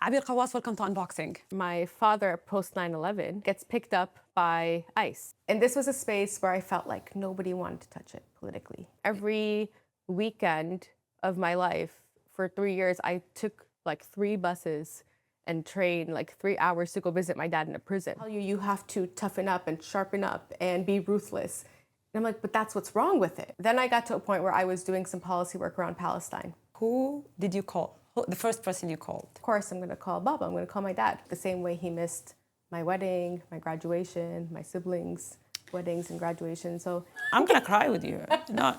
Aber Kawas, welcome to Unboxing. My father, post 9/11, gets picked up by ICE. And this was a space where I felt like nobody wanted to touch it politically. Every weekend of my life, for 3 years, I took like 3 buses and train like 3 hours to go visit my dad in a prison. You have to toughen up and sharpen up and be ruthless. And I'm like, but that's what's wrong with it. Then I got to a point where I was doing some policy work around Palestine. Who did you call? The first person you called? Of course, I'm going to call Baba. I'm going to call my dad. The same way he missed my wedding, my graduation, my siblings' weddings and graduation. So I'm going to cry with you. No.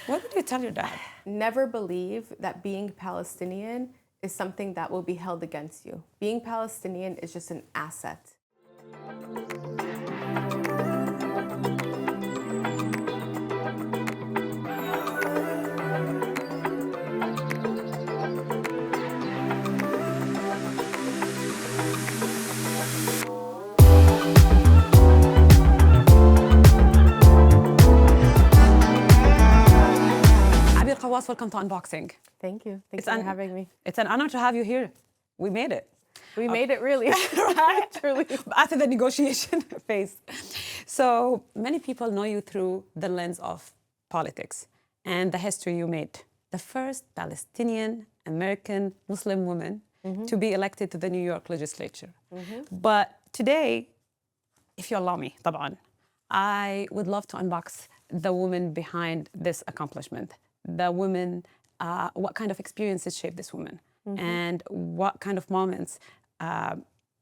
What did you tell your dad? Never believe that being Palestinian is something that will be held against you. Being Palestinian is just an asset. Aber Kawas, welcome to Unboxing. Thank you. Thanks for having me. It's an honor to have you here. We made it. We made it, really. Right? Truly. After the negotiation phase. So many people know you through the lens of politics and the history you made. The first Palestinian American Muslim woman to be elected to the New York legislature. But today, if you allow me, طبعاً, I would love to unbox the woman behind this accomplishment. The woman, what kind of experiences shaped this woman, and what kind of moments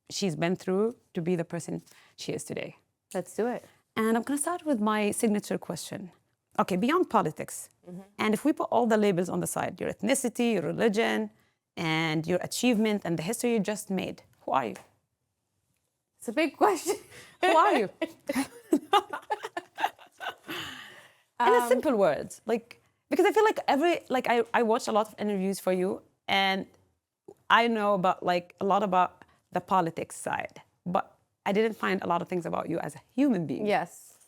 she's been through to be the person she is today. Let's do it. And I'm going to start with my signature question. Okay, beyond politics, and if we put all the labels on the side, your ethnicity, your religion, and your achievement, and the history you just made, who are you? It's a big question. Who are you? In simple words, because I feel like I watched a lot of interviews for you, and I know about a lot about the politics side, but I didn't find a lot of things about you as a human being. Yes.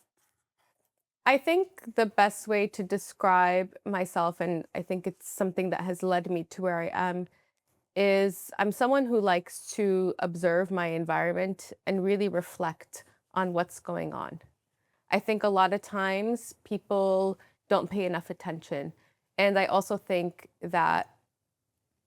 I think the best way to describe myself, and I think it's something that has led me to where I am, is I'm someone who likes to observe my environment and really reflect on what's going on. I think a lot of times people don't pay enough attention. And I also think that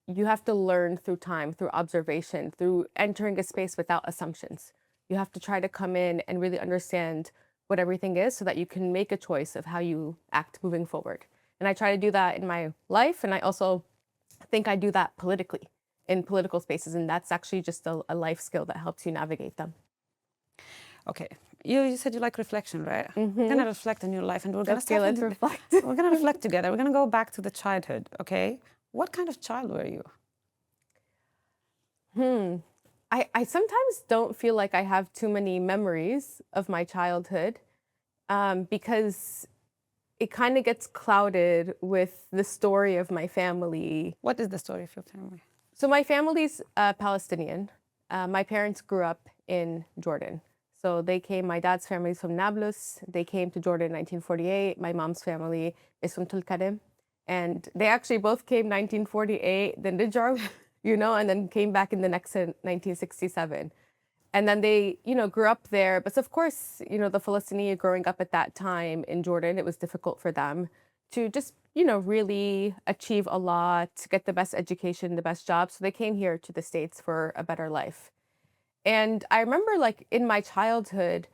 you have to learn through time, through observation, through entering a space without assumptions. You have to try to come in and really understand what everything is so that you can make a choice of how you act moving forward. And I try to do that in my life. And I also think I do that politically, in political spaces. And that's actually just a life skill that helps you navigate them. Okay, you said you like reflection, right? We're gonna reflect on your life, and we're gonna start. Let's reflect. We're gonna reflect together. We're gonna go back to the childhood. Okay, what kind of child were you? I sometimes don't feel like I have too many memories of my childhood because it kind of gets clouded with the story of my family. What is the story of your family? So my family's Palestinian. My parents grew up in Jordan. So they came, my dad's family is from Nablus. They came to Jordan in 1948. My mom's family is from Tulkarm. And they actually both came 1948, then Nijar, and then came back in the next 1967. And then they, grew up there. But of course, the Palestinians growing up at that time in Jordan, it was difficult for them to just, really achieve a lot, get the best education, the best job. So they came here to the States for a better life. And I remember in my childhood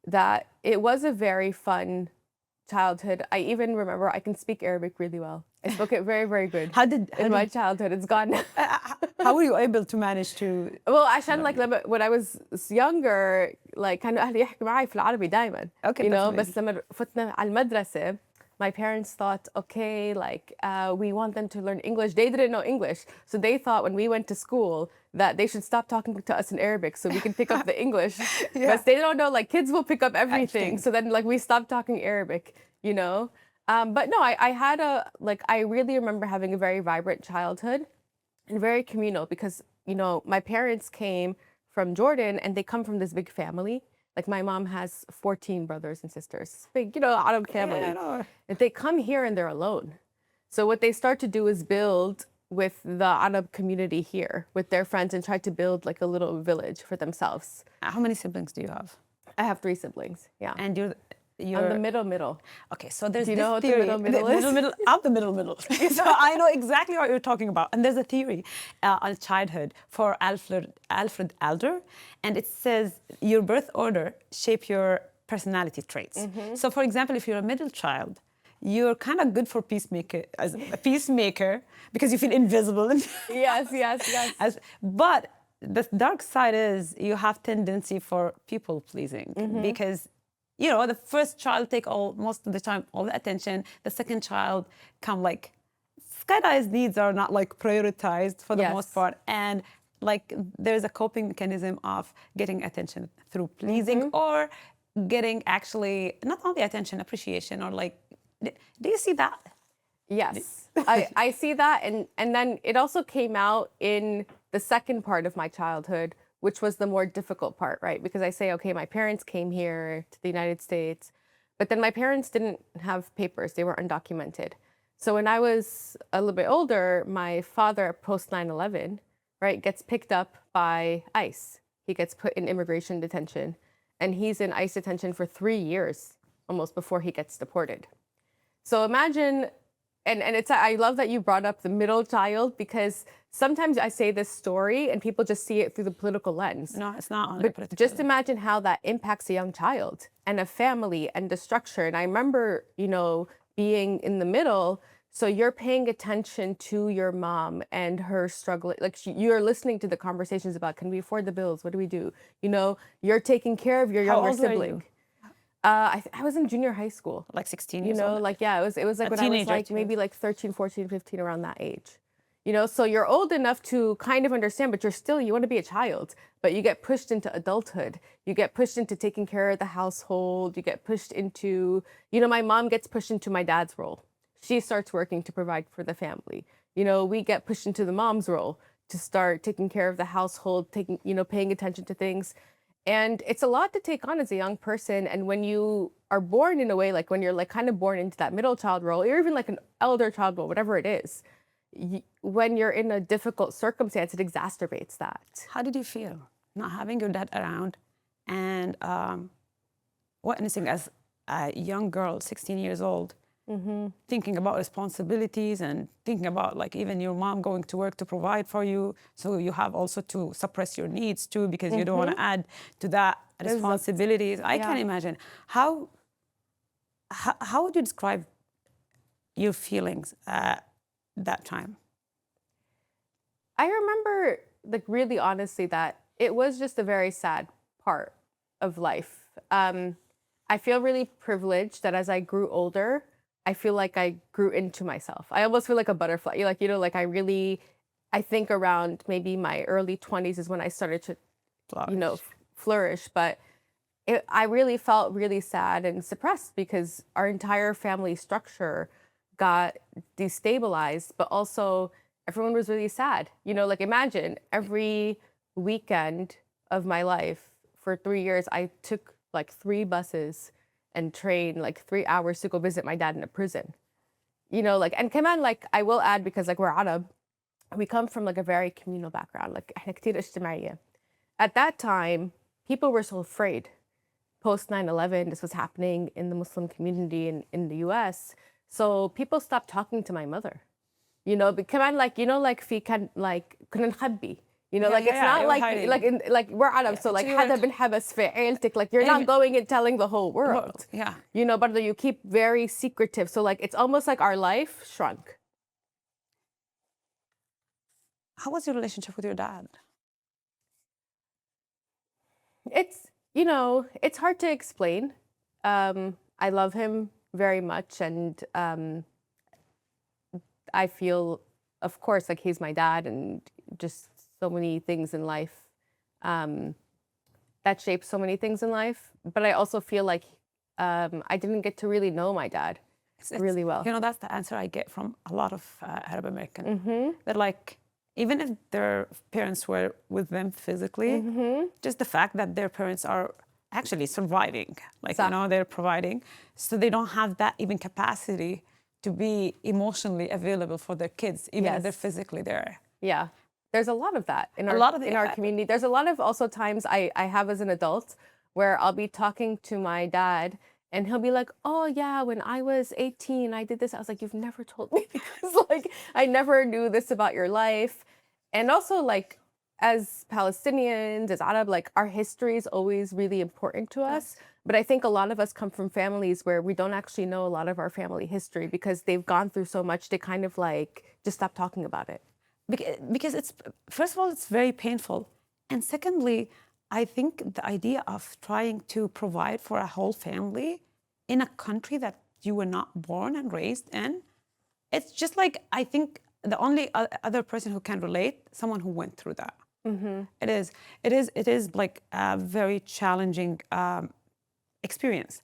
that it was a very fun childhood. I even remember I can speak Arabic really well. I spoke it very, very good. In my childhood, it's gone now. How were you able to manage to? Well, عشان when I was younger, كانوا أهلي يحكوا معي في العربي دايما. Okay, بس لما فتنا على المدرسة, my parents thought, okay, we want them to learn English. They didn't know English. So they thought when we went to school that they should stop talking to us in Arabic so we can pick up the English. Because they don't know, kids will pick up everything. So then, we stopped talking Arabic, But no, I had I really remember having a very vibrant childhood and very communal because, my parents came from Jordan and they come from this big family. My mom has 14 brothers and sisters. Big, Arab family. Yeah, I know. And they come here and they're alone. So what they start to do is build with the Arab community here, with their friends, and tried to build like a little village for themselves. How many siblings do you have? I have 3 siblings. Yeah. And you're I'm the middle. Okay, so there's Do you this know what theory. the middle is? I'm the middle. So I know exactly what you're talking about. And there's a theory on childhood for Alfred Adler, and it says your birth order shape your personality traits. So for example, if you're a middle child, you're kind of good for as a peacemaker because you feel invisible. Yes. But the dark side is you have tendency for people pleasing because the first child take most of the time all the attention. The second child come like Skydive's needs are not like prioritized for the most part, and like there's a coping mechanism of getting attention through pleasing or getting actually not only attention, appreciation, or like. Do you see that? Yes, I see that, and then it also came out in the second part of my childhood, which was the more difficult part, right? Because I say, okay, my parents came here to the United States, but then my parents didn't have papers; they were undocumented. So when I was a little bit older, my father, post 9/11, right, gets picked up by ICE. He gets put in immigration detention, and he's in ICE detention for 3 years almost before he gets deported. So imagine, and I love that you brought up the middle child, because sometimes I say this story and people just see it through the political lens. No, it's not. But just imagine how that impacts a young child and a family and the structure. And I remember, being in the middle. So you're paying attention to your mom and her struggle. Like you're listening to the conversations about, can we afford the bills? What do we do? You're taking care of your younger sibling. I was in junior high school. Like 16 years old? Like, yeah, it was like when I was like maybe like 13, 14, 15, around that age. So you're old enough to kind of understand, but you want to be a child, but you get pushed into adulthood. You get pushed into taking care of the household. You get pushed into, my mom gets pushed into my dad's role. She starts working to provide for the family. We get pushed into the mom's role to start taking care of the household, paying attention to things. And it's a lot to take on as a young person. And when you are born in a way, like when you're like kind of born into that middle child role, or even like an elder child role, whatever it is, when you're in a difficult circumstance, it exacerbates that. How did you feel not having your dad around and witnessing as a young girl, 16 years old, thinking about responsibilities and thinking about like even your mom going to work to provide for you, so you have also to suppress your needs too because you don't want to add to that responsibilities. I can't imagine how would you describe your feelings at that time? I remember, like, really honestly, that it was just a very sad part of life. I feel really privileged that as I grew older, I feel like I grew into myself. I almost feel like a butterfly. I think around maybe my early 20s is when I started to, flourish. But I really felt really sad and suppressed because our entire family structure got destabilized, but also everyone was really sad. Imagine every weekend of my life for 3 years, I took like 3 buses and train like 3 hours to go visit my dad in a prison. And كمان, like, I will add, because like we're Arab, we come from like a very communal background. Like إحنا كتير اجتماعية. At that time, people were so afraid. Post 9/11, this was happening in the Muslim community in the US. So people stopped talking to my mother. كمان, like في كان like كنا نخبي. It's not like we're Arab, so like حدا بنحبس في عيلتك, like you're not going and telling the whole world. Yeah. But you keep very secretive. So like it's almost like our life shrunk. How was your relationship with your dad? It's hard to explain. I love him very much, and I feel, of course, like he's my dad, and just so many things in life that shape so many things in life. But I also feel like I didn't get to really know my dad really well. That's the answer I get from a lot of Arab American. They're like, even if their parents were with them physically, just the fact that their parents are actually surviving, like, they're providing, so they don't have that even capacity to be emotionally available for their kids, even if they're Yes. physically there. Yeah. There's a lot of that in A our lot of in our the, community. There's a lot of also times I have as an adult where I'll be talking to my dad and he'll be like, "Oh yeah, when I was 18, I did this." I was like, "You've never told me because like I never knew this about your life." And also like as Palestinians, as Arab, like our history is always really important to us. But I think a lot of us come from families where we don't actually know a lot of our family history because they've gone through so much, they kind of like just stop talking about it. because it's, first of all, it's very painful. And secondly, I think the idea of trying to provide for a whole family in a country that you were not born and raised in, it's just like, I think the only other person who can relate, someone who went through that. It is like a very challenging experience.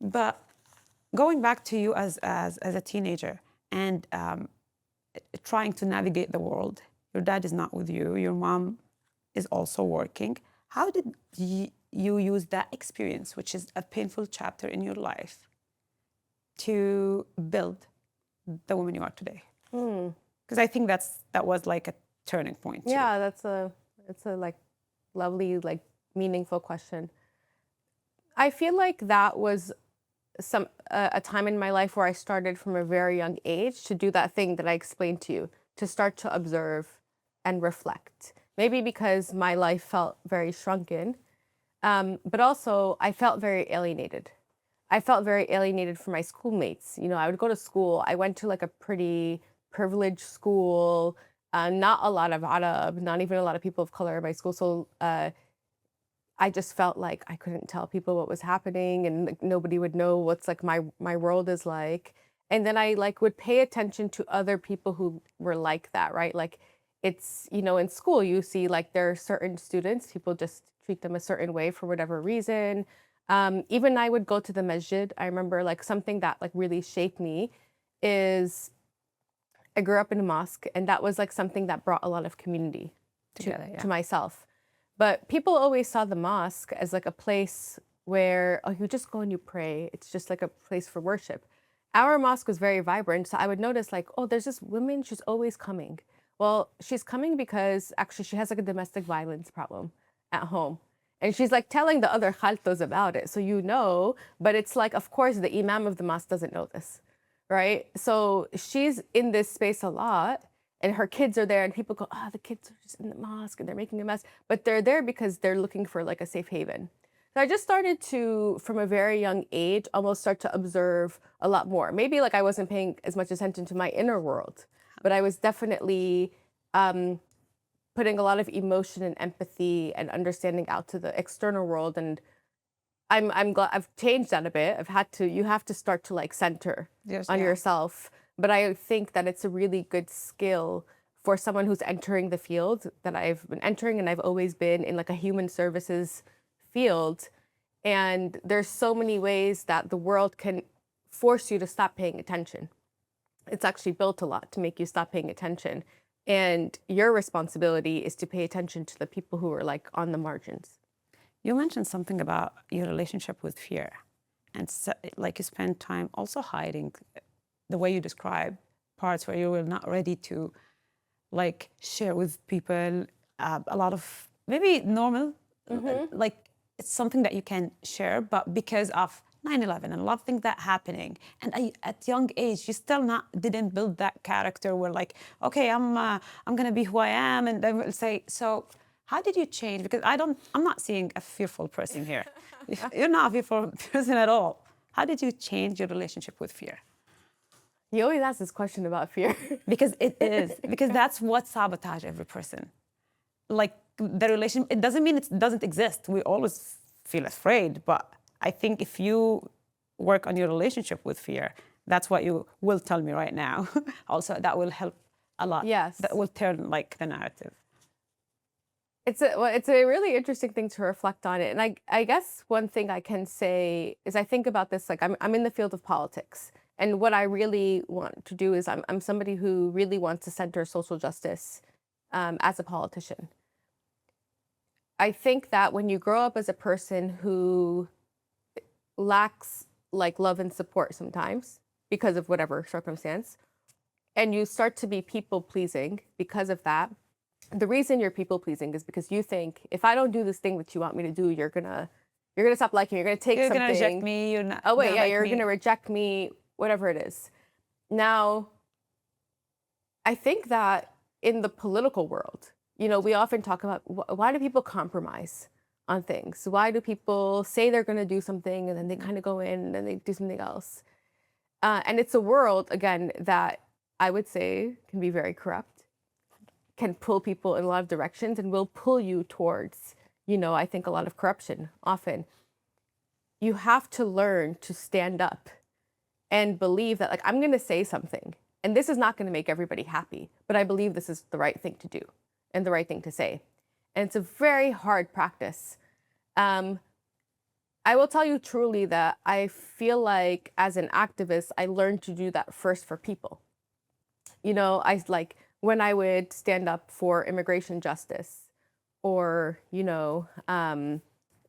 But going back to you as a teenager and trying to navigate the world, your dad is not with you, your mom is also working. How did you use that experience, which is a painful chapter in your life, to build the woman you are today? Because I think that was like a turning point. Too. Yeah, it's a like lovely, like meaningful question. I feel like that was a time in my life where I started from a very young age to do that thing that I explained to you, to start to observe and reflect. Maybe because my life felt very shrunken, but also I felt very alienated. I felt very alienated from my schoolmates. You know, I would go to school. I went to like a pretty privileged school, not a lot of Arab, not even a lot of people of color in my school. So I just felt like I couldn't tell people what was happening and like, nobody would know what's like my world is like. And then I like would pay attention to other people who were like that, right? Like it's, you know, in school you see like there are certain students, people just treat them a certain way for whatever reason. Even I would go to the masjid. I remember like something that like really shaped me is I grew up in a mosque and that was like something that brought a lot of community Together, to myself. But people always saw the mosque as like a place where, oh, you just go and you pray. It's just like a place for worship. Our mosque was very vibrant. So I would notice like, oh, there's this woman, she's always coming. Well, she's coming because actually she has like a domestic violence problem at home. And she's like telling the other khaltos about it. So you know, but it's like, of course, the imam of the mosque doesn't know this, right? So she's in this space a lot. And her kids are there and people go, oh, the kids are just in the mosque and they're making a mess. But they're there because they're looking for like a safe haven. So I just started to, from a very young age, almost start to observe a lot more. Maybe like I wasn't paying as much attention to my inner world, but I was definitely putting a lot of emotion and empathy and understanding out to the external world. And I'm glad I've changed that a bit. You have to start to like center on yourself. But I think that it's a really good skill for someone who's entering the field that I've been entering, and I've always been in like a human services field. And there's so many ways that the world can force you to stop paying attention. It's actually built a lot to make you stop paying attention. And your responsibility is to pay attention to the people who are like on the margins. You mentioned something about your relationship with fear, and so, like you spend time also hiding. The way you describe parts where you were not ready to like share with people a lot of maybe normal, like it's something that you can share, but because of 9/11 and a lot of things that happening, and at young age you still didn't build that character where like, okay, I'm gonna be who I am, and they will say so. How did you change? Because I'm not seeing a fearful person here. You're not a fearful person at all. How did you change your relationship with fear? You always ask this question about fear. Because it is. Because that's what sabotage every person. Like the relation, it doesn't mean it doesn't exist. We always feel afraid. But I think if you work on your relationship with fear, that's what you will tell me right now. Also, that will help a lot. Yes. That will turn like the narrative. It's a really interesting thing to reflect on it. And I guess one thing I can say is I think about this, like I'm in the field of politics. And what I really want to do is I'm somebody who really wants to center social justice as a politician. I think that when you grow up as a person who lacks like love and support sometimes, because of whatever circumstance, and you start to be people pleasing because of that. The reason you're people pleasing is because you think, if I don't do this thing that you want me to do, you're gonna stop liking me. You're gonna take You're something. gonna reject me. You're not. Oh wait, yeah, like you're me. gonna reject me. Whatever it is. Now, I think that in the political world, we often talk about why do people compromise on things? Why do people say they're going to do something and then they kind of go in and then they do something else? And it's a world, again, that I would say can be very corrupt, can pull people in a lot of directions and will pull you towards, I think a lot of corruption often. You have to learn to stand up and believe that, like, I'm going to say something. And this is not going to make everybody happy, but I believe this is the right thing to do and the right thing to say. And it's a very hard practice. I will tell you truly that I feel like as an activist, I learned to do that first for people. I like when I would stand up for immigration justice or,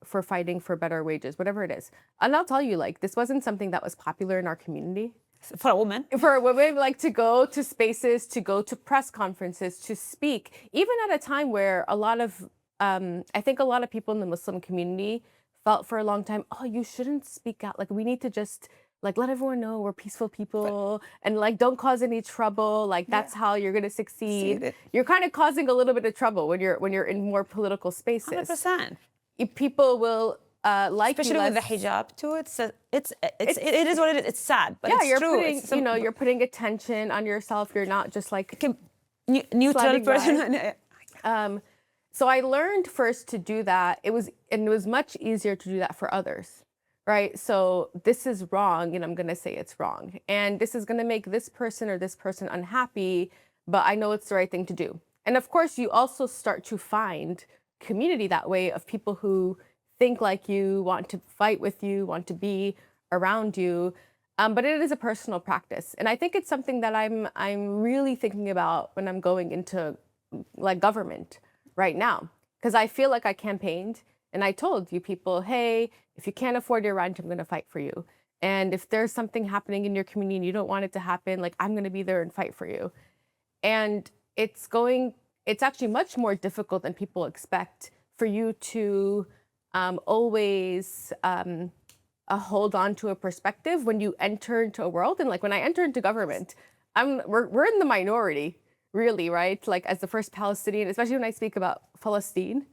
for fighting for better wages, whatever it is. And I'll tell you, like, this wasn't something that was popular in our community. For a woman? For a woman, like, to go to spaces, to go to press conferences, to speak, even at a time where a lot of, I think a lot of people in the Muslim community felt for a long time, oh, you shouldn't speak out. Like, we need to just, like, let everyone know we're peaceful people and, like, don't cause any trouble. Like, that's how you're going to succeed. You're kind of causing a little bit of trouble when you're in more political spaces. 100%. People will like especially you with the hijab too. It is what it is. It's sad, but it's you're true. putting you're putting attention on yourself. You're not just like neutral person. So I learned first to do that. It was much easier to do that for others, right? So this is wrong, and I'm gonna say it's wrong, and this is gonna make this person or this person unhappy, but I know it's the right thing to do. And of course, you also start to find community that way of people who think like you, want to fight with you, want to be around you. But it is a personal practice. And I think it's something that I'm really thinking about when I'm going into like government right now. Because I feel like I campaigned and I told you people, hey, if you can't afford your rent, I'm going to fight for you. And if there's something happening in your community and you don't want it to happen, like, I'm going to be there and fight for you. And it's actually much more difficult than people expect for you to always hold on to a perspective when you enter into a world. And like when I enter into government, we're in the minority, really, right? Like as the first Palestinian, especially when I speak about Palestine,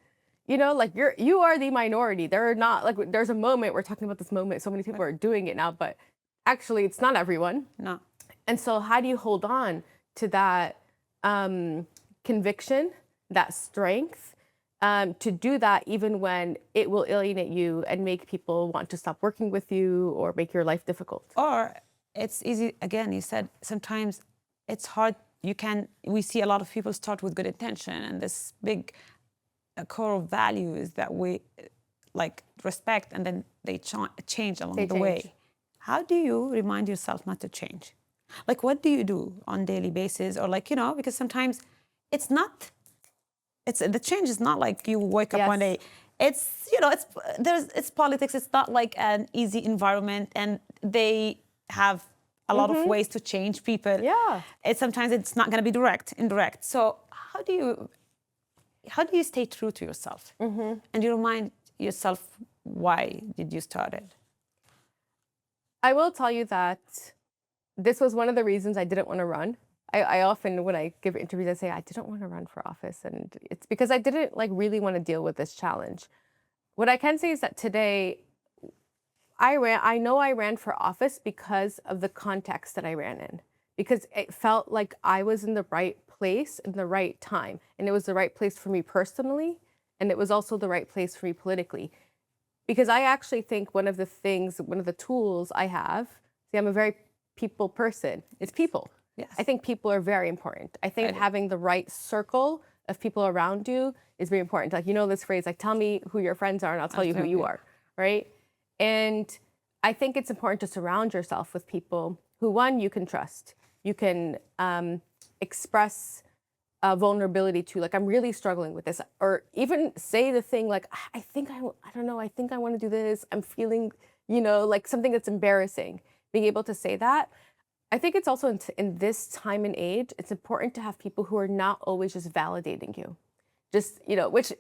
like you are the minority. There are not like there's a moment we're talking about this moment. So many people are doing it now, but actually it's not everyone. No. And so how do you hold on to that conviction, that strength, to do that even when it will alienate you and make people want to stop working with you or make your life difficult? Or it's easy, again, you said sometimes it's hard. We see a lot of people start with good intention and this big core of values that we like respect, and then they change along the way. How do you remind yourself not to change? Like, what do you do on a daily basis? Or like, because sometimes the change is not like you wake up one day. It's, it's politics. It's not like an easy environment, and they have a lot of ways to change people. Yeah. Sometimes it's not going to be indirect. So how do you stay true to yourself? And you remind yourself, why did you start it? I will tell you that this was one of the reasons I didn't want to run. I often, when I give interviews, I say I didn't want to run for office, and it's because I didn't like really want to deal with this challenge. What I can say is that today, I know I ran for office because of the context that I ran in, because it felt like I was in the right place in the right time, and it was the right place for me personally, and it was also the right place for me politically. Because I actually think one of the tools I have, see, I'm a very people person, it's people. Yes. I think people are very important. I think having the right circle of people around you is very important. Like, this phrase, like, tell me who your friends are and I'll tell you who you are, right? And I think it's important to surround yourself with people who, one, you can trust. You can express vulnerability to, like, I'm really struggling with this. Or even say the thing like, I don't know, I think I want to do this. I'm feeling, like something that's embarrassing. Being able to say that. I think it's also in this time and age, it's important to have people who are not always just validating you. Just,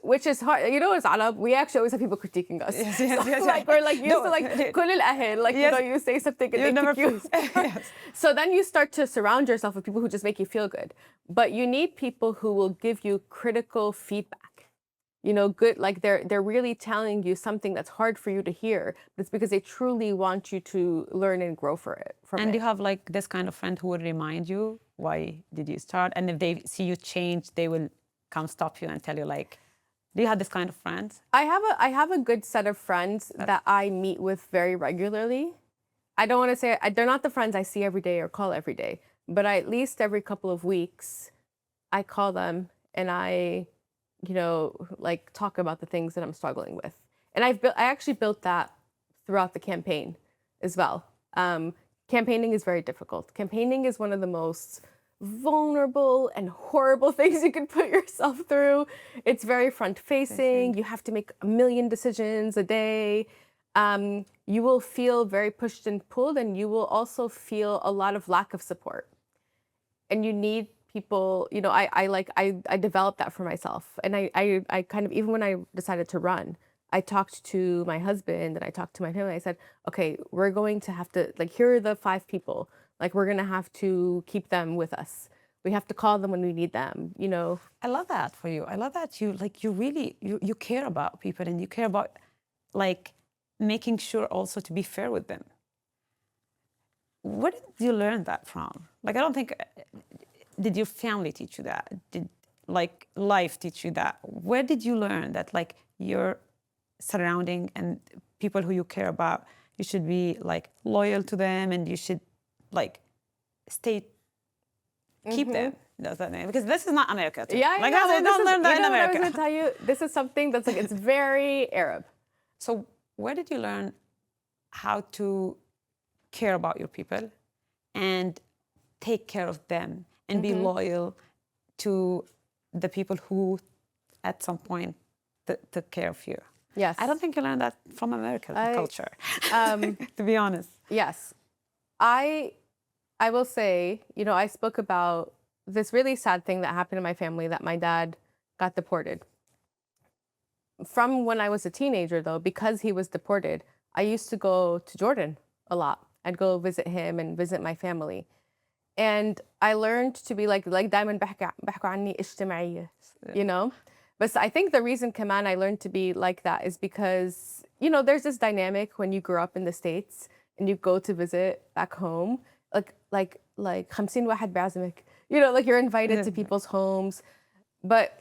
which is hard. As Arab, we actually always have people critiquing us. Yes, yes, So, yes. like, we're like used to like, كل الأهل, like, Yes. you say something and You they never kick you. yes. So then you start to surround yourself with people who just make you feel good. But you need people who will give you critical feedback. Good, like they're really telling you something that's hard for you to hear, but it's because they truly want you to learn and grow from And it. you have like this kind of friend who will remind you, why did you start? And if they see you change, they will come stop you and tell you like, do you have this kind of friends? I have a good set of friends that I meet with very regularly. I don't want to say they're not the friends I see every day or call every day, but at least every couple of weeks, I call them and I, like talk about the things that I'm struggling with. And I actually built that throughout the campaign as well. Campaigning is very difficult. Campaigning is one of the most vulnerable and horrible things you can put yourself through. It's very front facing. You have to make a million decisions a day. You will feel very pushed and pulled, and you will also feel a lot of lack of support. And you need people, I developed that for myself. And I kind of, even when I decided to run, I talked to my husband and I talked to my family. I said, okay, we're going to have to, like, here are the 5 people. Like, we're going to have to keep them with us. We have to call them when we need them, I love that for you. I love that you really, you care about people and you care about like making sure also to be fair with them. Where did you learn that from? Like, I don't think, did your family teach you that? Did like life teach you that? Where did you learn that like your surrounding and people who you care about, you should be like loyal to them and you should like keep them? Does that mean? Because this is not America too. Yeah, like I don't learn that in I America. was going to tell you, this is something that's like, it's very Arab. So where did you learn how to care about your people and take care of them and be loyal to the people who at some point took care of you? Yes. I don't think you learned that from American culture, to be honest. Yes. I will say, I spoke about this really sad thing that happened in my family, that my dad got deported. From when I was a teenager, though, because he was deported, I used to go to Jordan a lot. I'd go visit him and visit my family. And I learned to be like دايما بحكوا عني اجتماعية, But I think the reason, Kaman, I learned to be like that is because, there's this dynamic when you grow up in the States and you go to visit back home, like 50 واحد بعزمك, like you're invited to people's homes. But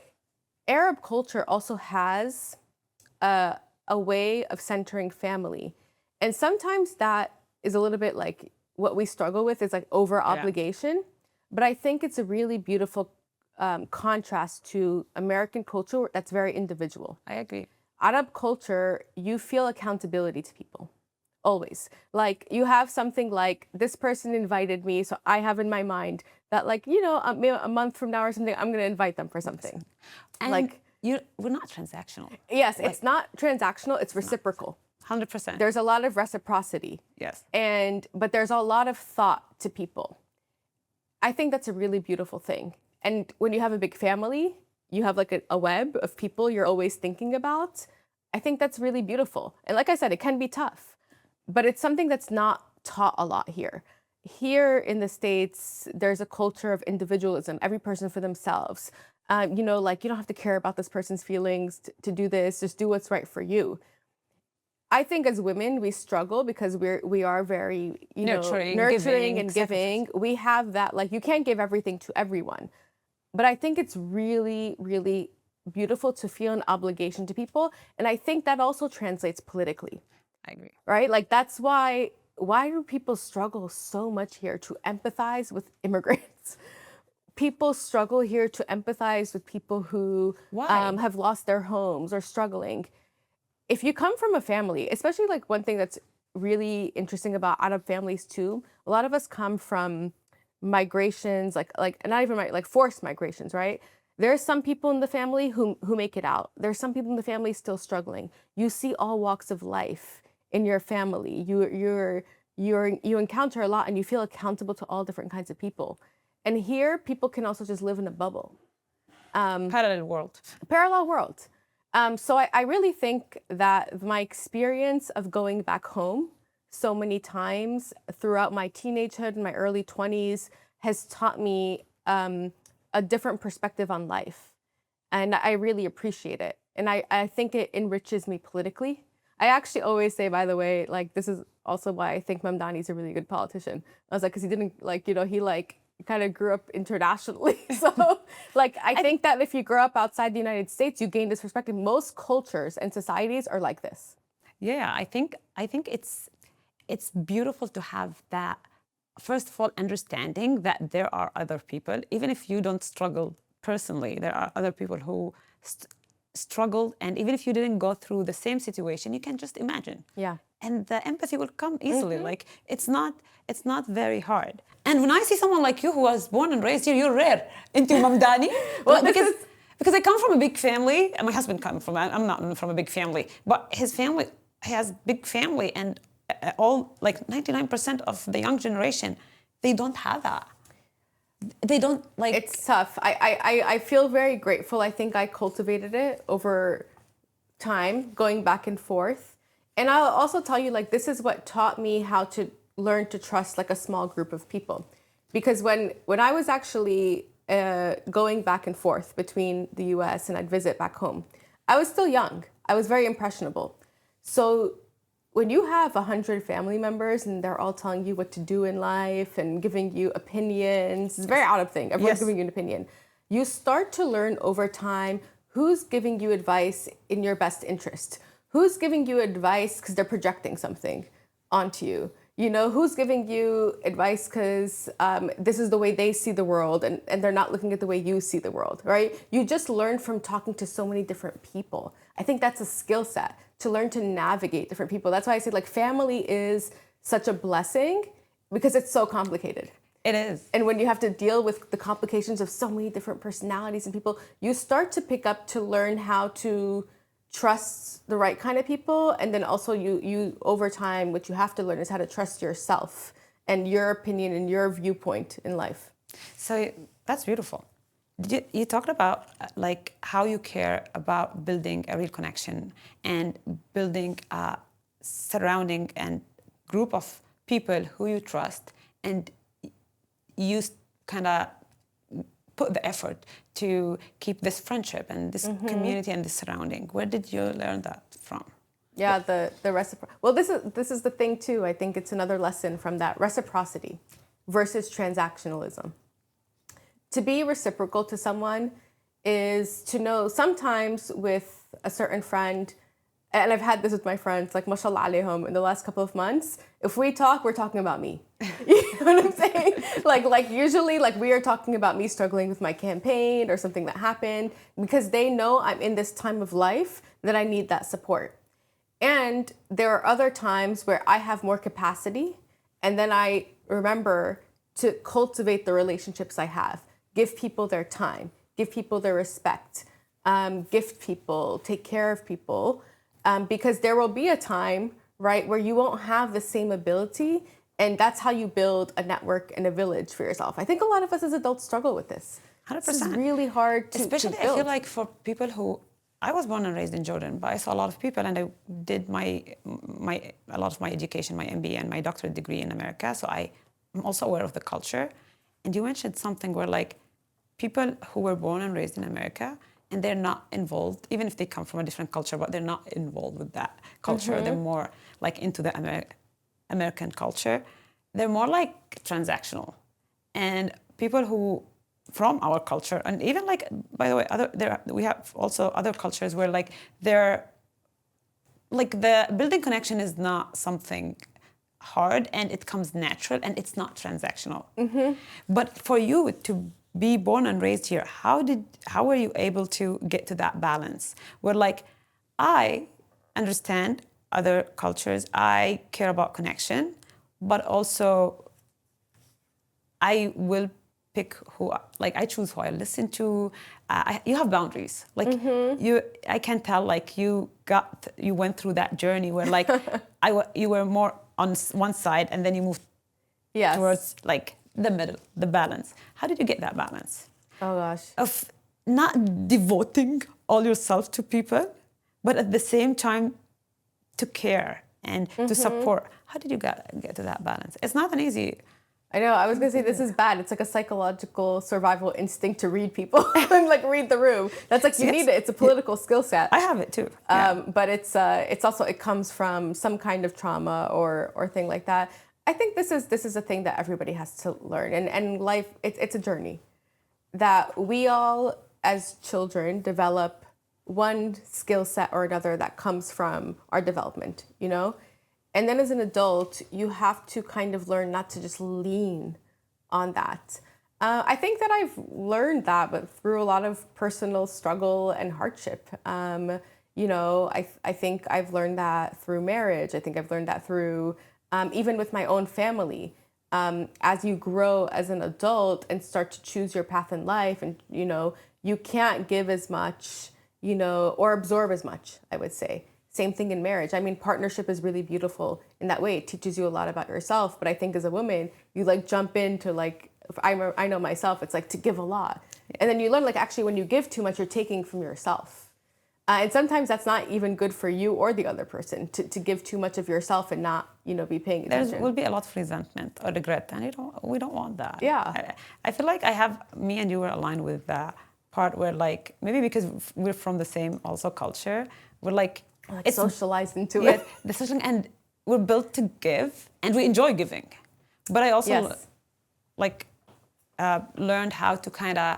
Arab culture also has a way of centering family. And sometimes that is a little bit like what we struggle with is like over obligation. But I think it's a really beautiful contrast to American culture that's very individual. I agree. Arab culture, you feel accountability to people. Always. Like, you have something like, this person invited me, so I have in my mind that, like, maybe a month from now or something, I'm going to invite them for something. And like, we're not transactional. Yes, it's not transactional, it's reciprocal. 100%. There's a lot of reciprocity. Yes. But there's a lot of thought to people. I think that's a really beautiful thing. And when you have a big family, you have like a web of people you're always thinking about. I think that's really beautiful. And like I said, it can be tough, but it's something that's not taught a lot here. Here in the States, there's a culture of individualism, every person for themselves. Like, you don't have to care about this person's feelings to do this, just do what's right for you. I think as women, we struggle because we are very, nurturing and giving. We have that, like, you can't give everything to everyone. But I think it's really, really beautiful to feel an obligation to people. And I think that also translates politically. I agree. Right? Like, that's why do people struggle so much here to empathize with immigrants? People struggle here to empathize with people who have lost their homes or struggling. If you come from a family, especially like one thing that's really interesting about Arab families too, a lot of us come from migrations, like not even like forced migrations, right? There's some people in the family who make it out. There's some people in the family still struggling. You see all walks of life in your family. You're you encounter a lot and you feel accountable to all different kinds of people. And here, people can also just live in a bubble. Parallel world. Parallel world. So I really think that my experience of going back home so many times throughout my teenagehood and my early 20s has taught me a different perspective on life. And I really appreciate it. And I think it enriches me politically. I actually always say, by the way, like, this is also why I think Mamdani is a really good politician. I was like, because he didn't, like, he like kind of grew up internationally. So like, I think that if you grow up outside the United States, you gain this perspective. Most cultures and societies are like this. Yeah, I think it's beautiful to have that, first of all, understanding that there are other people, even if you don't struggle personally, there are other people who struggled, and even if you didn't go through the same situation, you can just imagine. Yeah. And the empathy will come easily. Like, it's not very hard. And when I see someone like you who was born and raised here, you're rare into Mamdani. Well, because I come from a big family, and my husband comes from, I'm not from a big family, but his family has big family, and all, like 99% of the young generation, they don't have that. They don't, like... It's tough. I feel very grateful. I think I cultivated it over time, going back and forth. And I'll also tell you, like, this is what taught me how to learn to trust, like, a small group of people. Because when I was actually going back and forth between the US and I'd visit back home, I was still young. I was very impressionable. So when you have 100 family members and they're all telling you what to do in life and giving you opinions, it's a very out of thing. Everyone's giving you an opinion. You start to learn over time who's giving you advice in your best interest. Who's giving you advice because they're projecting something onto you? You know, who's giving you advice because this is the way they see the world and they're not looking at the way you see the world, right? You just learn from talking to so many different people. I think that's a skill set, to learn to navigate different people. That's why I say, like, family is such a blessing because it's so complicated. It is. And when you have to deal with the complications of so many different personalities and people, you start to pick up to learn how to trust the right kind of people. And then also you over time, what you have to learn is how to trust yourself and your opinion and your viewpoint in life. So that's beautiful. You talked about, like, how you care about building a real connection and building a surrounding and group of people who you trust, and you kind of put the effort to keep this friendship and this community and this surrounding. Where did you learn that from? Yeah, the reciprocity. Well, this is the thing too. I think it's another lesson from that: reciprocity versus transactionalism. To be reciprocal to someone is to know, sometimes with a certain friend, and I've had this with my friends, like, mashallah alayhum, in the last couple of months, if we talk, we're talking about me. You know what I'm saying? Like usually, like, we are talking about me struggling with my campaign or something that happened, because they know I'm in this time of life that I need that support. And there are other times where I have more capacity, and then I remember to cultivate the relationships I have. Give people their time, give people their respect, gift people, take care of people, because there will be a time, right, where you won't have the same ability, and that's how you build a network and a village for yourself. I think a lot of us as adults struggle with this. 100%. It's really hard to Especially, build. I feel like for people who, I was born and raised in Jordan, but I saw a lot of people, and I did a lot of my education, my MBA and my doctorate degree in America, so I'm also aware of the culture. And you mentioned something where, like, people who were born and raised in America and they're not involved, even if they come from a different culture, but they're not involved with that culture. They're more like into the American culture. They're more like transactional. And people who from our culture, and even, like, by the way, we have also other cultures where, like, they're like, the building connection is not something hard and it comes natural and it's not transactional. But for you to be born and raised here, how were you able to get to that balance where, like, I understand other cultures, I care about connection, but also I will pick I choose who I listen to. You have boundaries. Like, I can tell, like, you went through that journey where, like, you were more on one side and then you move Yes. towards like the middle, the balance. How did you get that balance? Oh gosh. Of not devoting all yourself to people, but at the same time to care and to support. How did you get to that balance? It's not an easy. I know. I was gonna say this is bad. It's like a psychological survival instinct to read people and like read the room. That's like you need it. It's a political skill set. I have it too. But it's also it comes from some kind of trauma or thing like that. I think this is a thing that everybody has to learn, and life it's a journey that we all as children develop one skill set or another that comes from our development, you know? And then as an adult, you have to kind of learn not to just lean on that. I think that I've learned that, but through a lot of personal struggle and hardship. You know, I think I've learned that through marriage. I think I've learned that through even with my own family. As you grow as an adult and start to choose your path in life, and you know, you can't give as much, you know, or absorb as much, I would say. Same thing in marriage. I mean, partnership is really beautiful in that way. It teaches you a lot about yourself. But I think as a woman, you like jump into like, I know myself, it's like to give a lot. And then you learn like actually when you give too much, you're taking from yourself. And sometimes that's not even good for you or the other person to give too much of yourself and not, you know, be paying attention. There will be a lot of resentment or regret, and we don't want that. Yeah. I feel like me and you were aligned with that part where like, maybe because we're from the same also culture, we're like it's socialized into it. The social, and we're built to give, and we enjoy giving. But I also learned how to kind of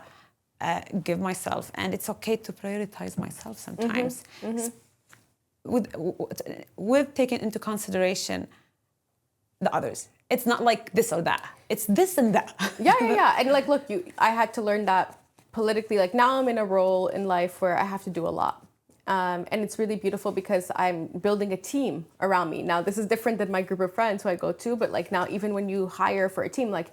give myself, and it's okay to prioritize myself sometimes. With taking into consideration the others. It's not like this or that. It's this and that. Yeah. And like, look, I had to learn that politically. Like now I'm in a role in life where I have to do a lot. And it's really beautiful because I'm building a team around me. Now, this is different than my group of friends who I go to, but like now, even when you hire for a team, like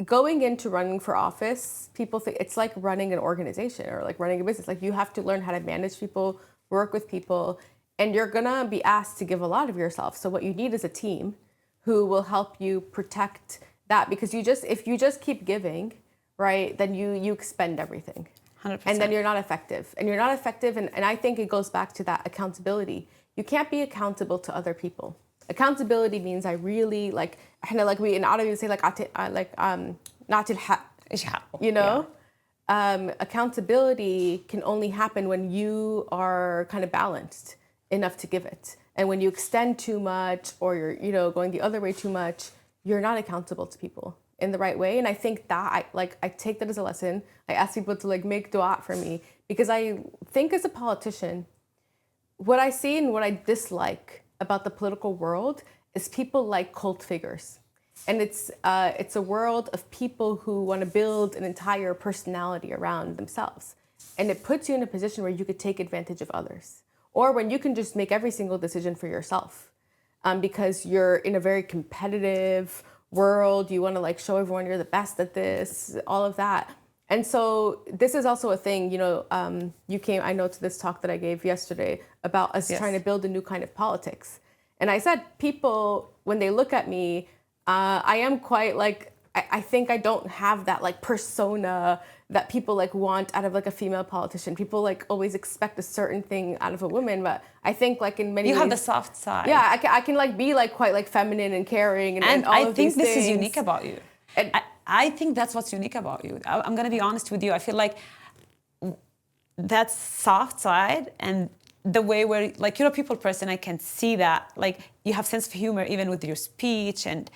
going into running for office, people think it's like running an organization or like running a business. Like you have to learn how to manage people, work with people, and you're gonna be asked to give a lot of yourself. So what you need is a team who will help you protect that, because if you just keep giving, right, then you expend everything. 100%. And then you're not effective. And you're not effective, and I think it goes back to that accountability. You can't be accountable to other people. Accountability means I really like, kind of like we in Arabic say like نعطي الحق, you know? Yeah. Accountability can only happen when you are kind of balanced enough to give it. And when you extend too much, or you're, you know, going the other way too much, you're not accountable to people in the right way. And I think that I take that as a lesson. I ask people to like make dua for me, because I think as a politician, what I see and what I dislike about the political world is people like cult figures. And it's a world of people who want to build an entire personality around themselves. And it puts you in a position where you could take advantage of others, or when you can just make every single decision for yourself, because you're in a very competitive world. You want to like show everyone you're the best at this, all of that. And so this is also a thing, you know, you came, I know, to this talk that I gave yesterday about us trying to build a new kind of politics. And I said, people, when they look at me, I am quite like, I think I don't have that like persona that people like want out of like a female politician. People like always expect a certain thing out of a woman, but I think like in many ways, you have the soft side. Yeah, I can like be like quite like feminine and caring and all of these things. I think this is unique about you. And I think that's what's unique about you. I'm gonna be honest with you. I feel like that soft side and the way where like you're a people person, I can see that. Like you have sense of humor even with your speech, and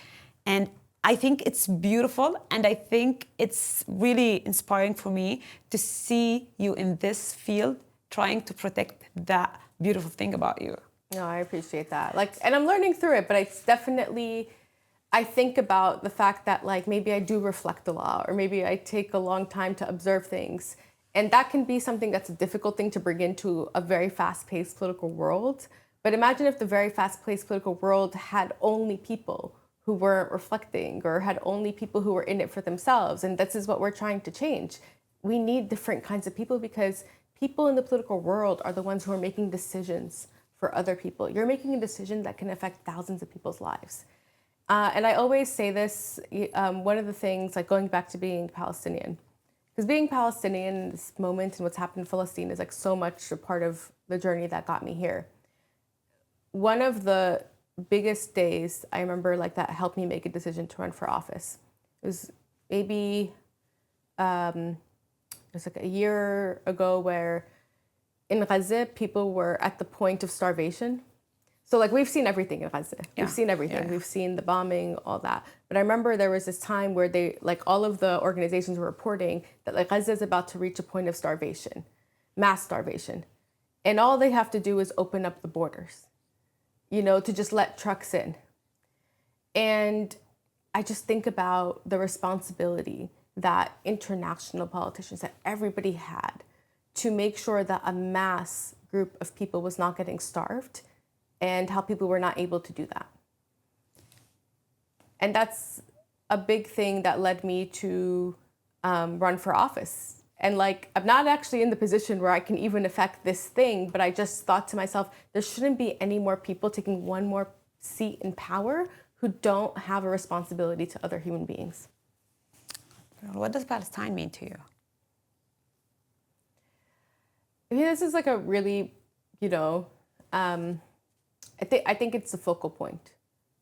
I think it's beautiful, and I think it's really inspiring for me to see you in this field trying to protect that beautiful thing about you. No, I appreciate that. Like, and I'm learning through it, but it's definitely, I think about the fact that like maybe I do reflect a lot, or maybe I take a long time to observe things. And that can be something that's a difficult thing to bring into a very fast-paced political world. But imagine if the very fast-paced political world had only people who weren't reflecting, or had only people who were in it for themselves. And this is what we're trying to change. We need different kinds of people, because people in the political world are the ones who are making decisions for other people. You're making a decision that can affect thousands of people's lives. And I always say this, one of the things, like going back to being Palestinian, because being Palestinian in this moment and what's happened in Palestine is like so much a part of the journey that got me here. One of the biggest days I remember like that helped me make a decision to run for office. It was maybe, it was like a year ago where in Gaza, people were at the point of starvation. So like we've seen everything in Gaza. We've seen everything. We've seen the bombing, all that. But I remember there was this time where they, like all of the organizations were reporting that like Gaza is about to reach a point of starvation, mass starvation. And all they have to do is open up the borders, you know, to just let trucks in. And I just think about the responsibility that international politicians, that everybody had to make sure that a mass group of people was not getting starved, and how people were not able to do that. And that's a big thing that led me to run for office. And like, I'm not actually in the position where I can even affect this thing, but I just thought to myself, there shouldn't be any more people taking one more seat in power who don't have a responsibility to other human beings. What does Palestine mean to you? I mean, this is like a really, you know, I think it's the focal point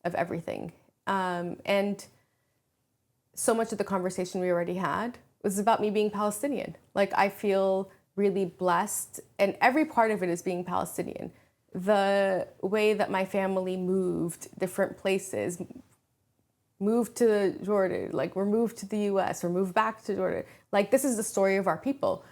of everything. And so much of the conversation we already had was about me being Palestinian. Like, I feel really blessed, and every part of it is being Palestinian. The way that my family moved different places, moved to Jordan, like we're moved to the US, we're moved back to Jordan. Like, this is the story of our people.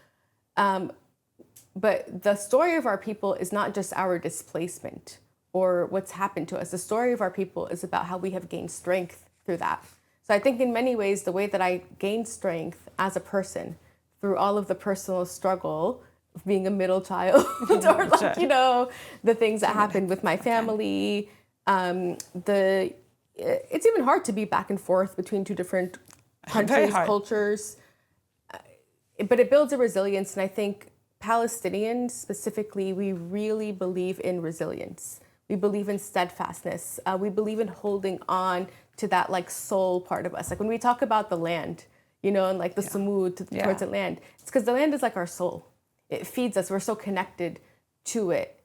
But the story of our people is not just our displacement or what's happened to us. The story of our people is about how we have gained strength through that. So I think in many ways, the way that I gained strength as a person through all of the personal struggle of being a middle child or like, you know, the things that happened with my family, it's even hard to be back and forth between two different countries, cultures, but it builds a resilience. And I think Palestinians specifically, we really believe in resilience. We believe in steadfastness. We believe in holding on to that like soul part of us. Like when we talk about the land, you know, and like the samud towards the land, it's because the land is like our soul. It feeds us. We're so connected to it.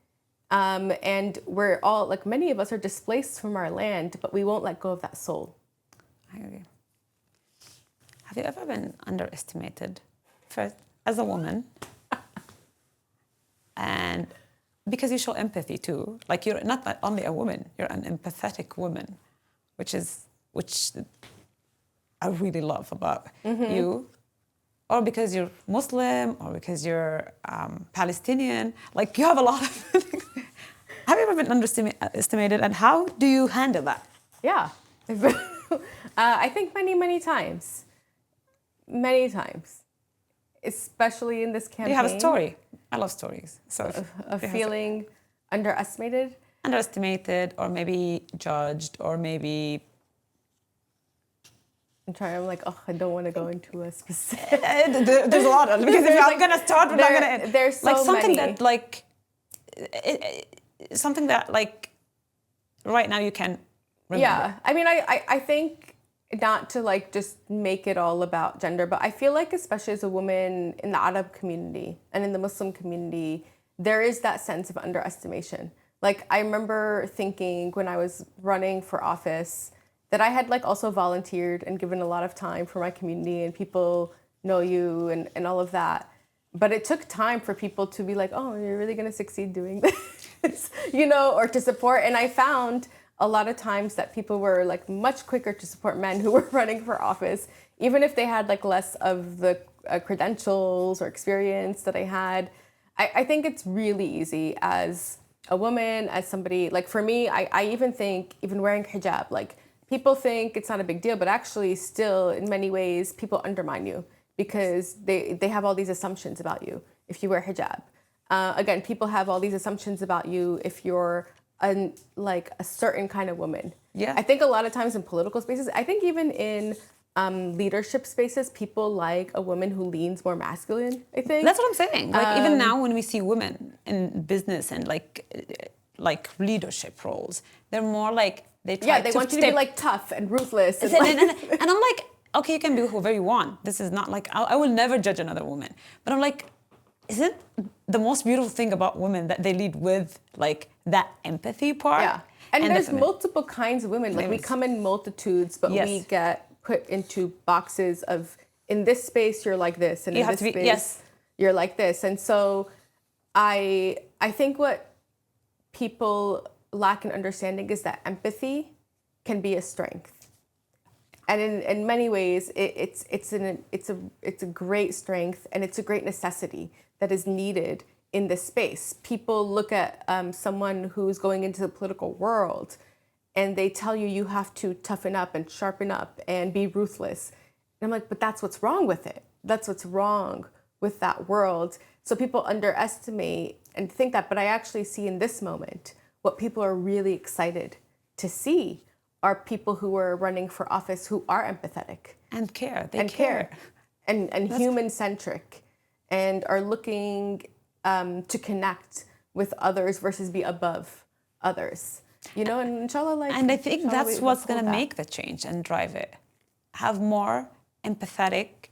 And we're all, like many of us are displaced from our land, but we won't let go of that soul. I agree. Have you ever been underestimated? First, as a woman, and because you show empathy too, like you're not only a woman, you're an empathetic woman, which I really love about you, or because you're Muslim, or because you're Palestinian, like you have a lot of things. Have you ever been underestimated, and how do you handle that? Yeah, I think many times, especially in this campaign. Do you have a story? I love stories. So of feeling underestimated? Underestimated, or maybe judged, or maybe... I'm like, oh, I don't want to go into a specific... There's a lot of, because if I'm going to start, we're not going to end. There's so like something many. That like... something that like right now you can remember. Yeah, I mean, I think not to like just make it all about gender, but I feel like especially as a woman in the Arab community and in the Muslim community, there is that sense of underestimation. Like I remember thinking when I was running for office that I had like also volunteered and given a lot of time for my community, and people know you and all of that. But it took time for people to be like, oh, you're really going to succeed doing this, you know, or to support. And I found a lot of times that people were like much quicker to support men who were running for office, even if they had like less of the credentials or experience that I had. I think it's really easy as a woman, as somebody, like for me, I even think even wearing hijab, like people think it's not a big deal, but actually still in many ways, people undermine you because they have all these assumptions about you if you wear hijab. Again, people have all these assumptions about you if you're like a certain kind of woman. Yeah. I think a lot of times in political spaces, I think even in leadership spaces, people like a woman who leans more masculine, I think. That's what I'm saying. Like even now when we see women in business and like like leadership roles. They're more like they try Yeah, they want you to be like tough and ruthless. And, and I'm like, okay, you can be whoever you want. This is not like, I will never judge another woman. But I'm like, isn't the most beautiful thing about women that they lead with like that empathy part? Yeah. And there's multiple kinds of women. Like we come in multitudes, but we get put into boxes of, in this space, you're like this. And in this space, you're like this. And so I think what people lack in understanding is that empathy can be a strength. And in many ways, it's a great strength, and it's a great necessity that is needed in this space. People look at someone who's going into the political world, and they tell you you have to toughen up and sharpen up and be ruthless. And I'm like, but that's what's wrong with it. That's what's wrong with that world. So people underestimate and think that, but I actually see in this moment what people are really excited to see are people who are running for office who are empathetic and care. They and care and human-centric and are looking to connect with others versus be above others. You know, and inshallah, like. And I think that's what's going to make the change and drive it. Have more empathetic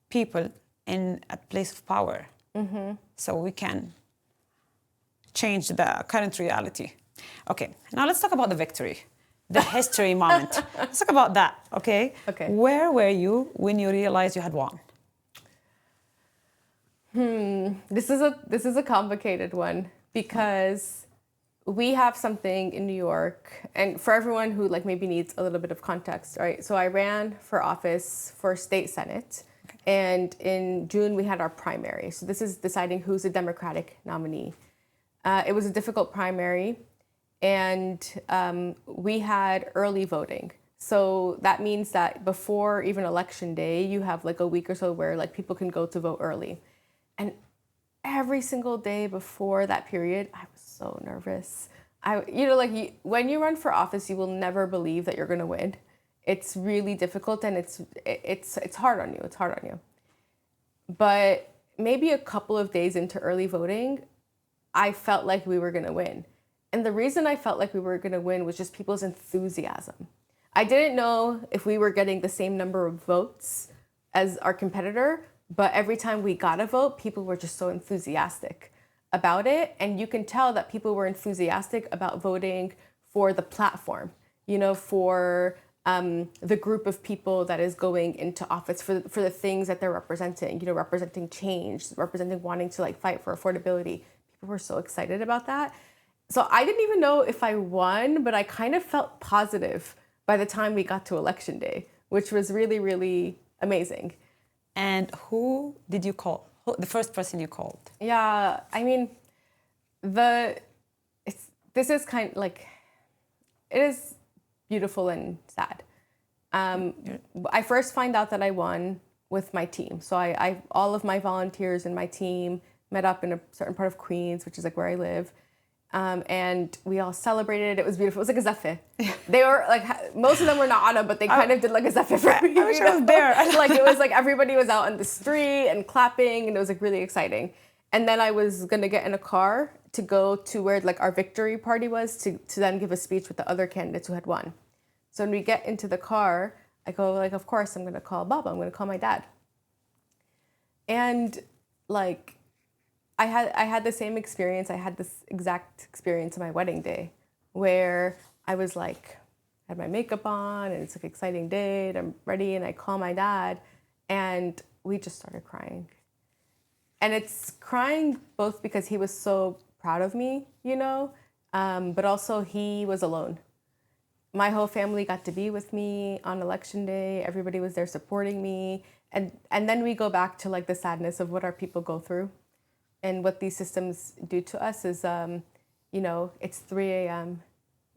people in a place of power, so we can change the current reality. Okay, now let's talk about the victory. The history moment. Let's talk about that, okay? Okay. Where were you when you realized you had won? This is a complicated one because we have something in New York, and for everyone who like maybe needs a little bit of context, right? So I ran for office for state senate, and in June we had our primary. So this is deciding who's the Democratic nominee. It was a difficult primary. And we had early voting. So that means that before even election day, you have like a week or so where like people can go to vote early. And every single day before that period, I was so nervous. When you run for office, you will never believe that you're going to win. It's really difficult, and it's hard on you. It's hard on you. But maybe a couple of days into early voting, I felt like we were going to win. And the reason I felt like we were going to win was just people's enthusiasm. I didn't know if we were getting the same number of votes as our competitor, but every time we got a vote, people were just so enthusiastic about it. And you can tell that people were enthusiastic about voting for the platform, you know, for the group of people that is going into office, for the things that they're representing, you know, representing change, representing wanting to like fight for affordability. People were so excited about that. So I didn't even know if I won, but I kind of felt positive by the time we got to election day, which was really, really amazing. And who did you call? The first person you called? Yeah, I mean, this is kind of like, it is beautiful and sad. I first find out that I won with my team. So I all of my volunteers and my team met up in a certain part of Queens, which is like where I live. And we all celebrated. It was beautiful. It was like a zafeh. They were like, most of them were not, but they kind of did like a zafeh for me. I wish I was there. Like it was like everybody was out on the street and clapping, and it was like really exciting. And then I was gonna get in a car to go to where like our victory party was to then give a speech with the other candidates who had won. So when we get into the car, I go like, of course I'm gonna call Baba. I'm gonna call my dad. And like, I had the same experience. I had this exact experience on my wedding day where I was like, I had my makeup on and it's like an exciting day and I'm ready, and I call my dad and we just started crying. And it's crying both because he was so proud of me, you know, but also he was alone. My whole family got to be with me on election day. Everybody was there supporting me. And then we go back to like the sadness of what our people go through. And what these systems do to us is, you know, it's 3 a.m.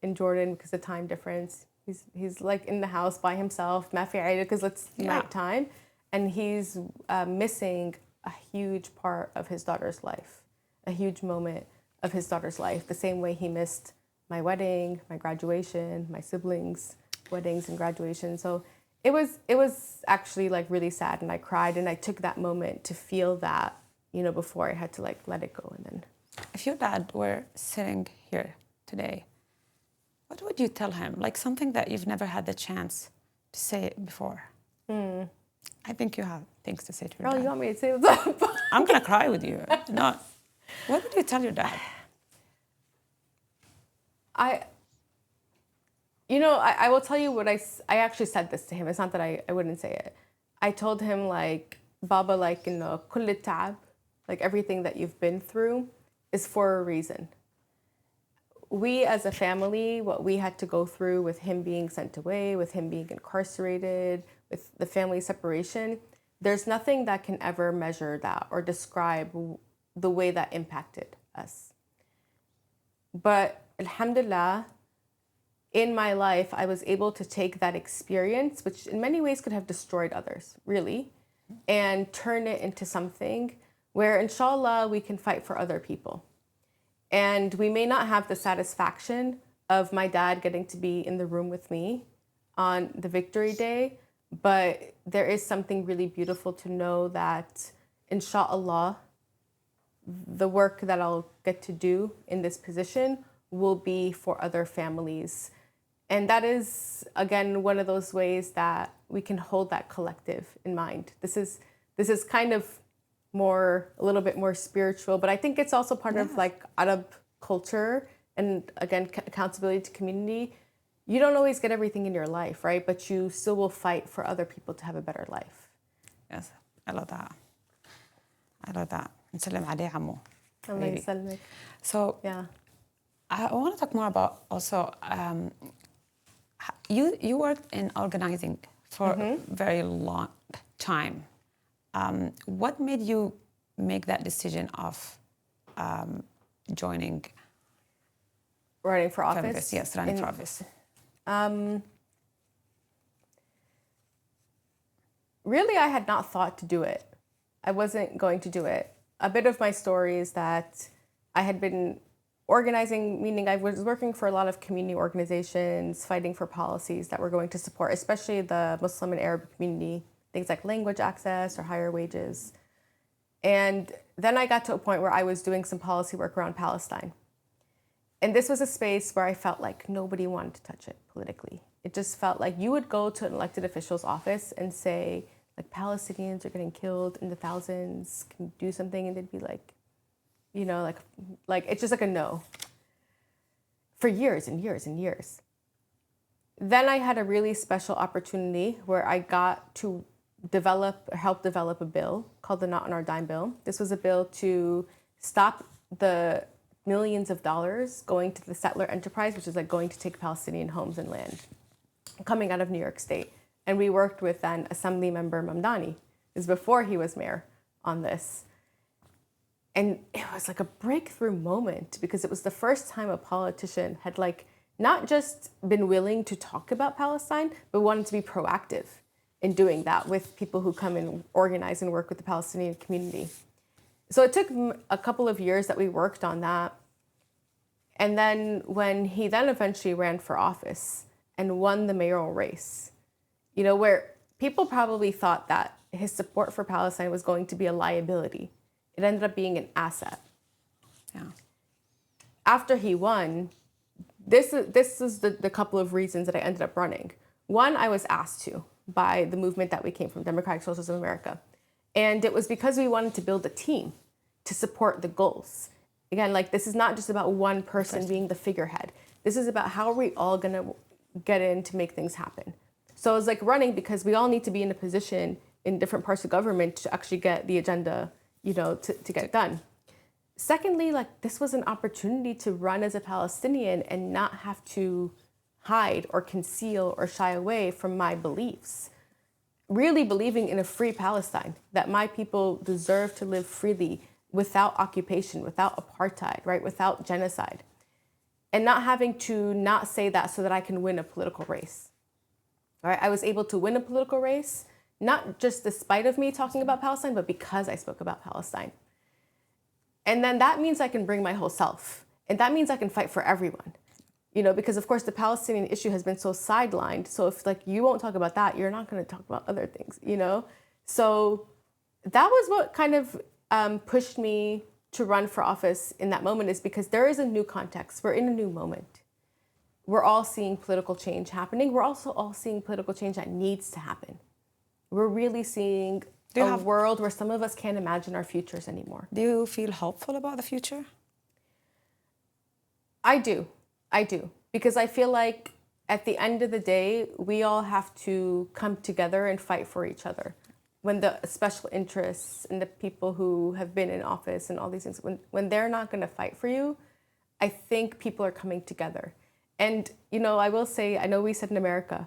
in Jordan because of the time difference. He's like in the house by himself, because it's nighttime, and he's missing a huge part of his daughter's life, a huge moment of his daughter's life, the same way he missed my wedding, my graduation, my siblings' weddings and graduation. So it was actually like really sad, and I cried, and I took that moment to feel that, you know, before I had to like let it go. And then if your dad were sitting here today, what would you tell him? Like something that you've never had the chance to say it before. I think you have things to say to your dad. You want me to say what's up? I'm going to cry with you. No. What would you tell your dad? I will tell you what I actually said this to him. It's not that I wouldn't say it. I told him, like, Baba, like, كل التعب, like everything that you've been through is for a reason. We as a family, what we had to go through with him being sent away, with him being incarcerated, with the family separation, there's nothing that can ever measure that or describe the way that impacted us. But alhamdulillah, in my life, I was able to take that experience, which in many ways could have destroyed others, really, and turn it into something where, inshallah, we can fight for other people. And we may not have the satisfaction of my dad getting to be in the room with me on the victory day, but there is something really beautiful to know that, inshallah, the work that I'll get to do in this position will be for other families. And that is, again, one of those ways that we can hold that collective in mind. This is kind of a little bit more spiritual, but I think it's also part of like Arab culture and, again, accountability to community. You don't always get everything in your life, right? But you still will fight for other people to have a better life. Yes, I love that. I love that. نسلم عليه عمو. Allah يسلمك. So yeah, I want to talk more about also, you worked in organizing for a very long time. What made you make that decision of joining? Running for office? Feminist, yes, running for office. Really, I had not thought to do it. I wasn't going to do it. A bit of my story is that I had been organizing, meaning I was working for a lot of community organizations, fighting for policies that were going to support, especially the Muslim and Arab community, things like language access or higher wages. And then I got to a point where I was doing some policy work around Palestine. And this was a space where I felt like nobody wanted to touch it politically. It just felt like you would go to an elected official's office and say, like, Palestinians are getting killed in the thousands, can you do something? And they'd be like, like it's just like a no. For years and years and years. Then I had a really special opportunity where I got to help develop a bill called the Not on Our Dime Bill. This was a bill to stop the millions of dollars going to the settler enterprise, which is like going to take Palestinian homes and land, coming out of New York State. And we worked with then Assembly Member Mamdani, this is before he was mayor, on this. And it was like a breakthrough moment because it was the first time a politician had like not just been willing to talk about Palestine, but wanted to be proactive in doing that with people who come and organize and work with the Palestinian community. So it took a couple of years that we worked on that. And then when he then eventually ran for office and won the mayoral race, where people probably thought that his support for Palestine was going to be a liability, it ended up being an asset. Yeah. After he won, this is the couple of reasons that I ended up running. One, I was asked to by the movement that we came from, Democratic Socialists of America. And it was because we wanted to build a team to support the goals. Again, like this is not just about one person being the figurehead. This is about how are we all gonna get in to make things happen. So it was like running because we all need to be in a position in different parts of government to actually get the agenda, to get done. Secondly, like this was an opportunity to run as a Palestinian and not have to hide or conceal or shy away from my beliefs. Really believing in a free Palestine, that my people deserve to live freely without occupation, without apartheid, right? Without genocide. And not having to not say that so that I can win a political race. All right? I was able to win a political race, not just despite of me talking about Palestine, but because I spoke about Palestine. And then that means I can bring my whole self. And that means I can fight for everyone. Because of course the Palestinian issue has been so sidelined. So if like you won't talk about that, you're not going to talk about other things, So that was what kind of pushed me to run for office in that moment is because there is a new context. We're in a new moment. We're all seeing political change happening. We're also all seeing political change that needs to happen. We're really seeing a world where some of us can't imagine our futures anymore. Do you feel hopeful about the future? I do. Because I feel like at the end of the day, we all have to come together and fight for each other. When the special interests and the people who have been in office and all these things, when they're not going to fight for you, I think people are coming together. And, you know, I will say, I know we said in America,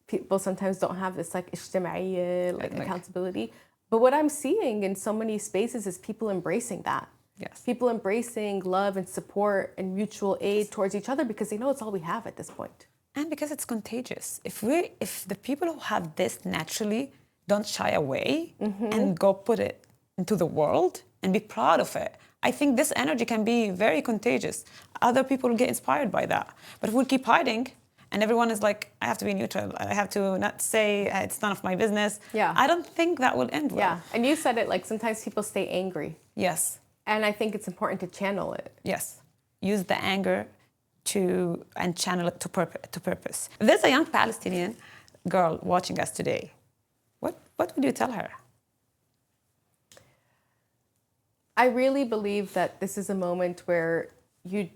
people sometimes don't have this like ijtima'iyya, like accountability. But what I'm seeing in so many spaces is people embracing that. Yes. People embracing love and support and mutual aid towards each other because they know it's all we have at this point. And because it's contagious. If the people who have this naturally don't shy away and go put it into the world and be proud of it, I think this energy can be very contagious. Other people will get inspired by that. But if we keep hiding and everyone is like, I have to be neutral, I have to not say it's none of my business, I don't think that will end well. Yeah, and you said it, like sometimes people stay angry. Yes. And I think it's important to channel it. Yes. Use the anger and channel it to purpose. There's a young Palestinian girl watching us today. What would you tell her? I really believe that this is a moment where you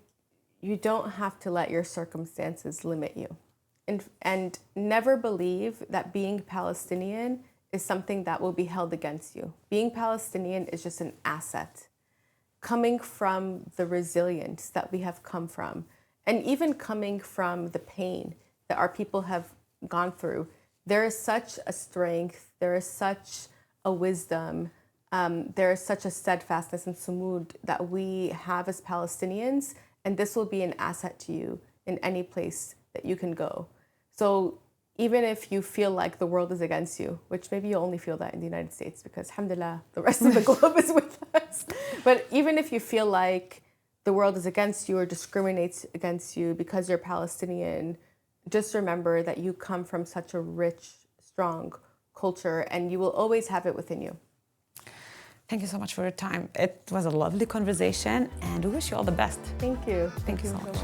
don't have to let your circumstances limit you. And never believe that being Palestinian is something that will be held against you. Being Palestinian is just an asset. Coming from the resilience that we have come from, and even coming from the pain that our people have gone through, there is such a strength, there is such a wisdom, there is such a steadfastness and sumud that we have as Palestinians, and this will be an asset to you in any place that you can go. So even if you feel like the world is against you, which maybe you only feel that in the United States because, alhamdulillah, the rest of the globe is with us. But even if you feel like the world is against you or discriminates against you because you're Palestinian, just remember that you come from such a rich, strong culture and you will always have it within you. Thank you so much for your time. It was a lovely conversation and we wish you all the best. Thank you. Thank you so much.